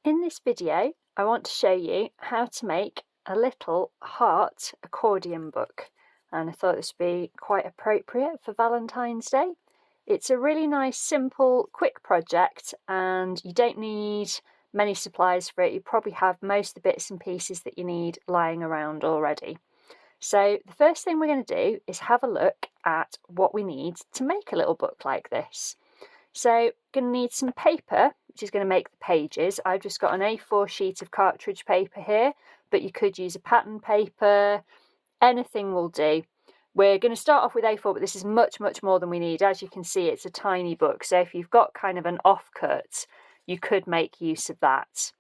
In this video, I want to show you how to make a little heart accordion book, and I thought this would be quite appropriate for Valentine's Day. It's a really nice, simple, quick project, and you don't need many supplies for it. You probably have most of the bits and pieces that you need lying around already. So the first thing we're going to do is have a look at what we need to make a little book like this. So you're going to need some paper, which is going to make the pages. I've just got an A4 sheet of cartridge paper here, but you could use a pattern paper. Anything will do. We're going to start off with A4, but this is much, much more than we need. As you can see, it's a tiny book. So if you've got kind of an offcut, you could make use of that.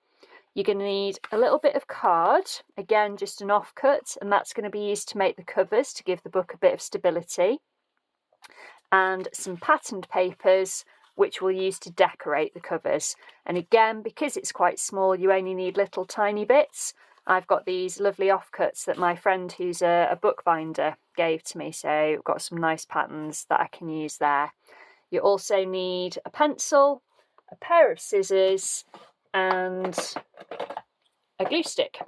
You're going to need a little bit of card, again, just an offcut, and that's going to be used to make the covers to give the book a bit of stability. And some patterned papers, which we'll use to decorate the covers. And again, because it's quite small, you only need little tiny bits. I've got these lovely offcuts that my friend who's a bookbinder gave to me, so I've got some nice patterns that I can use there. You also need a pencil, a pair of scissors, and a glue stick.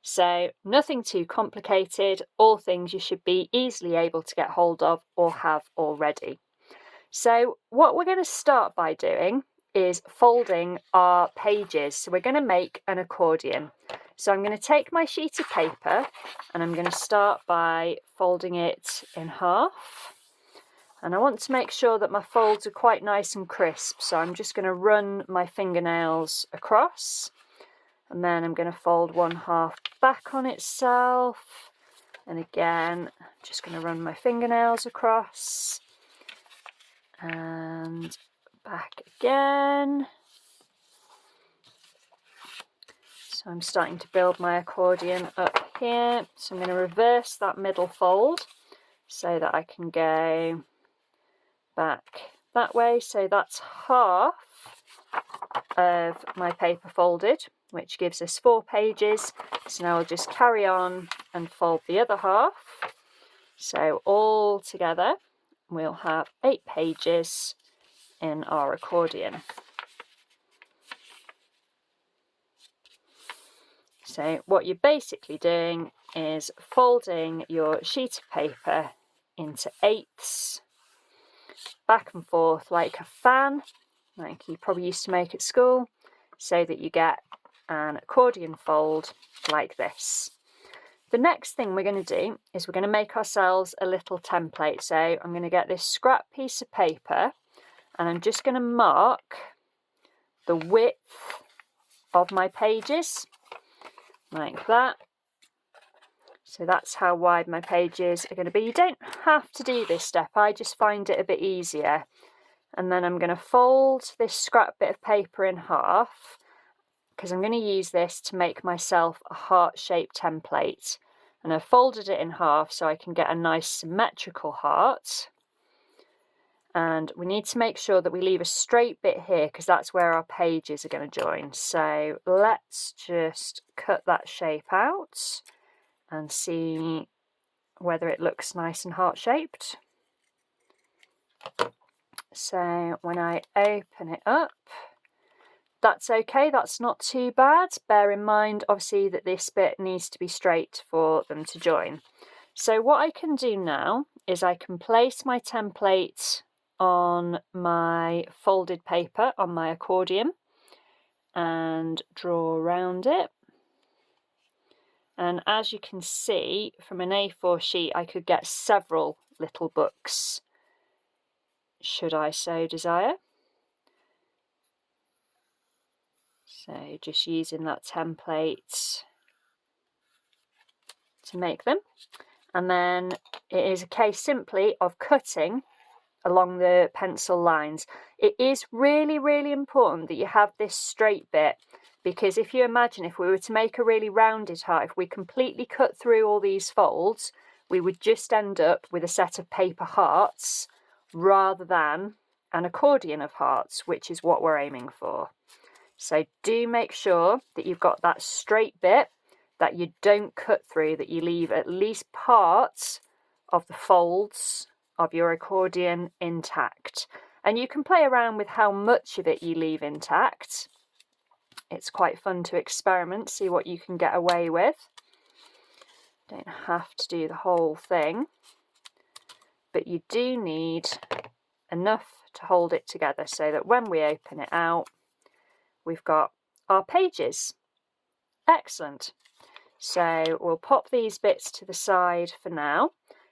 So nothing too complicated, all things you should be easily able to get hold of or have already. So what we're going to start by doing is folding our pages. So we're going to make an accordion. So I'm going to take my sheet of paper and I'm going to start by folding it in half. And I want to make sure that my folds are quite nice and crisp. So I'm just going to run my fingernails across. And then I'm going to fold one half back on itself. And again, I'm just going to run my fingernails across. And back again. So I'm starting to build my accordion up here. So I'm going to reverse that middle fold so that I can go back that way. So that's half of my paper folded, which gives us 4 pages. So now I'll just carry on and fold the other half. So all together we'll have 8 pages in our accordion. So what you're basically doing is folding your sheet of paper into 8ths, back and forth like a fan, like you probably used to make at school, so that you get an accordion fold like this. The next thing we're going to do is we're going to make ourselves a little template. So I'm going to get this scrap piece of paper and I'm just going to mark the width of my pages like that. So that's how wide my pages are going to be. You don't have to do this step, I just find it a bit easier. And then I'm going to fold this scrap bit of paper in half, because I'm going to use this to make myself a heart-shaped template. And I've folded it in half so I can get a nice symmetrical heart. And we need to make sure that we leave a straight bit here, because that's where our pages are going to join. So let's just cut that shape out and see whether it looks nice and heart-shaped. So when I open it up, that's okay, that's not too bad. Bear in mind, obviously, that this bit needs to be straight for them to join. So what I can do now is I can place my template on my folded paper, on my accordion, and draw around it. And as you can see, from an A4 sheet, I could get several little books, should I so desire. So just using that template to make them. And then it is a case simply of cutting along the pencil lines. It is really, really important that you have this straight bit, because if you imagine if we were to make a really rounded heart, if we completely cut through all these folds, we would just end up with a set of paper hearts rather than an accordion of hearts, which is what we're aiming for. So do make sure that you've got that straight bit, that you don't cut through, that you leave at least part of the folds of your accordion intact. And you can play around with how much of it you leave intact. It's quite fun to experiment, see what you can get away with. Don't have to do the whole thing, but you do need enough to hold it together so that when we open it out, we've got our pages. Excellent. So we'll pop these bits to the side for now,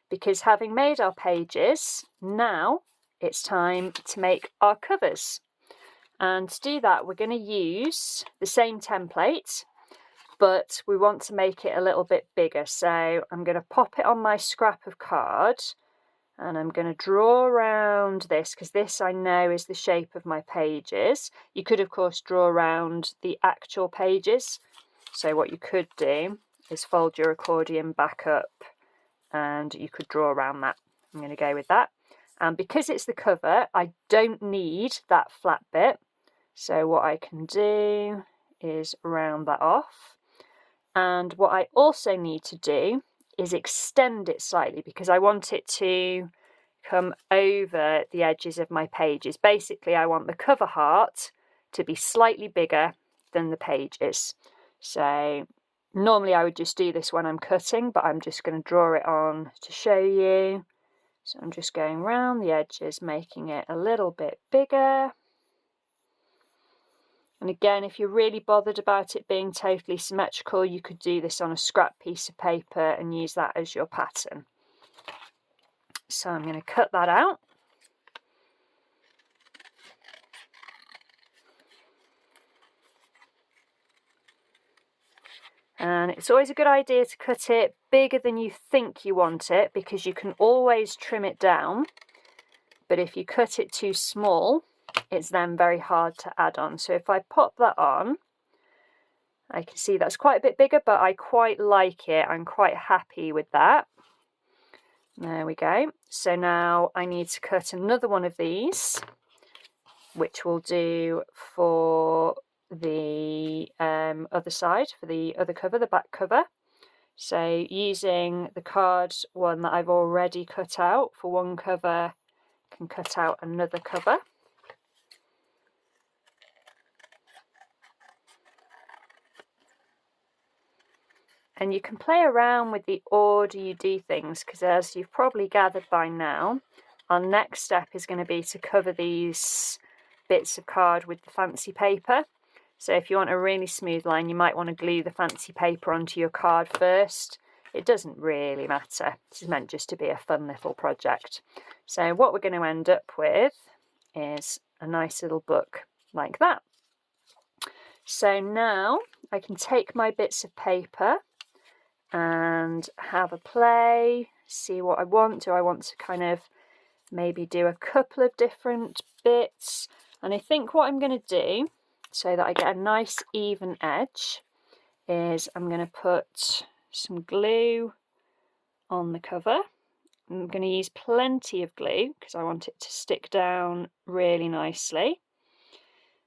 because having made our pages, now it's time to make our covers. And to do that, we're going to use the same template, but we want to make it a little bit bigger. So I'm going to pop it on my scrap of card, and I'm going to draw around this, because this I know is the shape of my pages. You could, of course, draw around the actual pages. So what you could do is fold your accordion back up and you could draw around that. I'm going to go with that. And because it's the cover, I don't need that flat bit. So what I can do is round that off. And what I also need to do is extend it slightly, because I want it to come over the edges of my pages. Basically, I want the cover heart to be slightly bigger than the pages. So normally I would just do this when I'm cutting, but I'm just going to draw it on to show you. So I'm just going round the edges, making it a little bit bigger. And again, if you're really bothered about it being totally symmetrical, you could do this on a scrap piece of paper and use that as your pattern. So I'm going to cut that out. And it's always a good idea to cut it bigger than you think you want it, because you can always trim it down. But if you cut it too small, it's then very hard to add on. So if I pop that on, I can see that's quite a bit bigger, but I quite like it. I'm quite happy with that. There we go. So now I need to cut another one of these, which we'll do for the other side, for the other cover, the back cover. So using the card one that I've already cut out for one cover, I can cut out another cover. And you can play around with the order you do things, because as you've probably gathered by now, our next step is going to be to cover these bits of card with the fancy paper. So if you want a really smooth line, you might want to glue the fancy paper onto your card first. It doesn't really matter. This is meant just to be a fun little project. So what we're going to end up with is a nice little book like that. So now I can take my bits of paper and have a play, see what I want. Do I want to kind of maybe do a couple of different bits? And I think what I'm going to do, so that I get a nice even edge, is I'm going to put some glue on the cover. I'm going to use plenty of glue because I want it to stick down really nicely.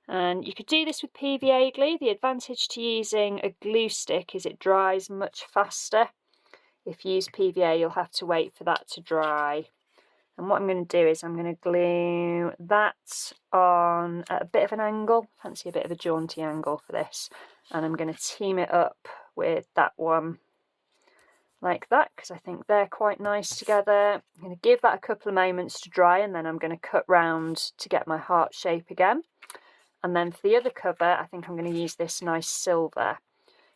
And you could do this with PVA glue. The advantage to using a glue stick is it dries much faster. If you use PVA, you'll have to wait for that to dry. And what I'm going to do is I'm going to glue that on at a bit of an angle. Fancy a bit of a jaunty angle for this. And I'm going to team it up with that one like that, because I think they're quite nice together. I'm going to give that a couple of moments to dry, and then I'm going to cut round to get my heart shape again. And then for the other cover, I think I'm going to use this nice silver.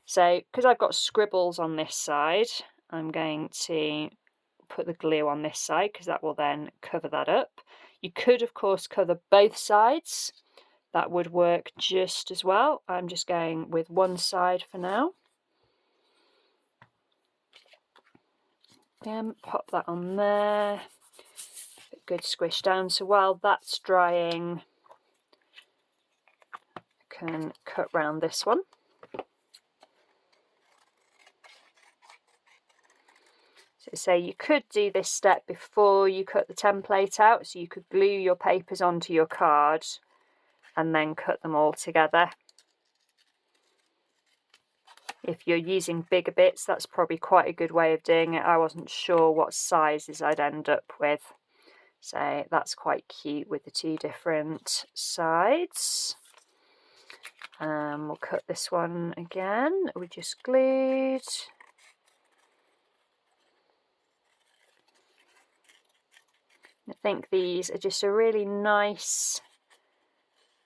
So because I've got scribbles on this side, I'm going to put the glue on this side, because that will then cover that up. You could, of course, cover both sides. That would work just as well. I'm just going with one side for now. Again, pop that on there. Good squish down. So while that's drying, I can cut round this one. So you could do this step before you cut the template out, so you could glue your papers onto your card and then cut them all together. If you're using bigger bits, that's probably quite a good way of doing it. I wasn't sure what sizes I'd end up with, so that's quite cute with the two different sides. We'll cut this one again, we just glued. I think these are just a really nice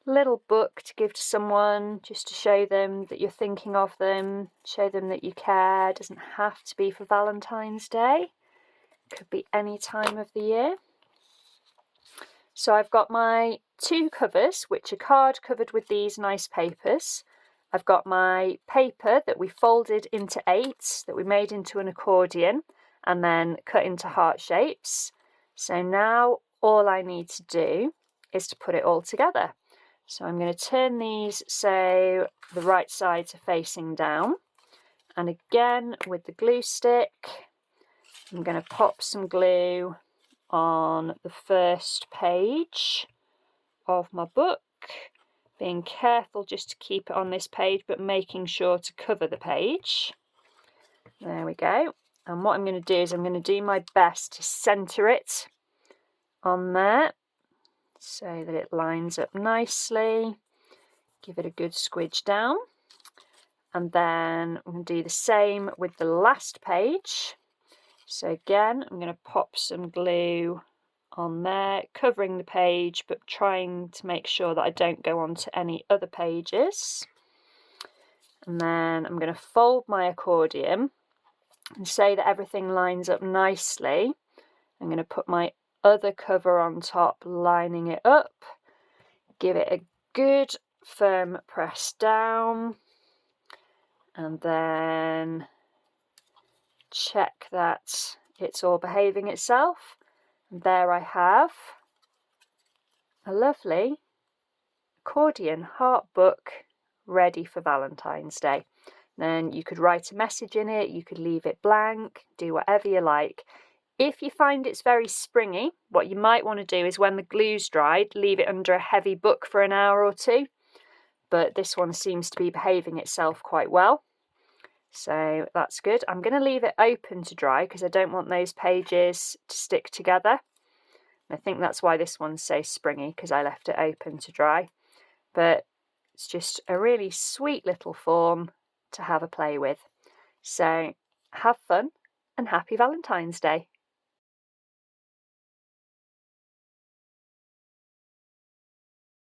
little book to give to someone, just to show them that you're thinking of them, show them that you care. It doesn't have to be for Valentine's Day, it could be any time of the year. So I've got my 2 covers, which are card covered with these nice papers. I've got my paper that we folded into 8, that we made into an accordion and then cut into heart shapes. So now all I need to do is to put it all together. So I'm going to turn these so the right sides are facing down. And again, with the glue stick, I'm going to pop some glue on the first page of my book, being careful just to keep it on this page, but making sure to cover the page. There we go. And what I'm going to do is I'm going to do my best to centre it on there so that it lines up nicely. Give it a good squidge down. And then I'm going to do the same with the last page. So again, I'm going to pop some glue on there, covering the page, but trying to make sure that I don't go on to any other pages. And then I'm going to fold my accordion and say that everything lines up nicely. I'm going to put my other cover on top, lining it up. Give it a good firm press down. And then check that it's all behaving itself. And there I have a lovely accordion heart book ready for Valentine's Day. Then you could write a message in it, you could leave it blank, do whatever you like. If you find it's very springy, what you might want to do is when the glue's dried, leave it under a heavy book for an hour or 2. But this one seems to be behaving itself quite well. So that's good. I'm going to leave it open to dry because I don't want those pages to stick together. I think that's why this one's so springy, because I left it open to dry. But it's just a really sweet little form to have a play with. So have fun and happy Valentine's Day.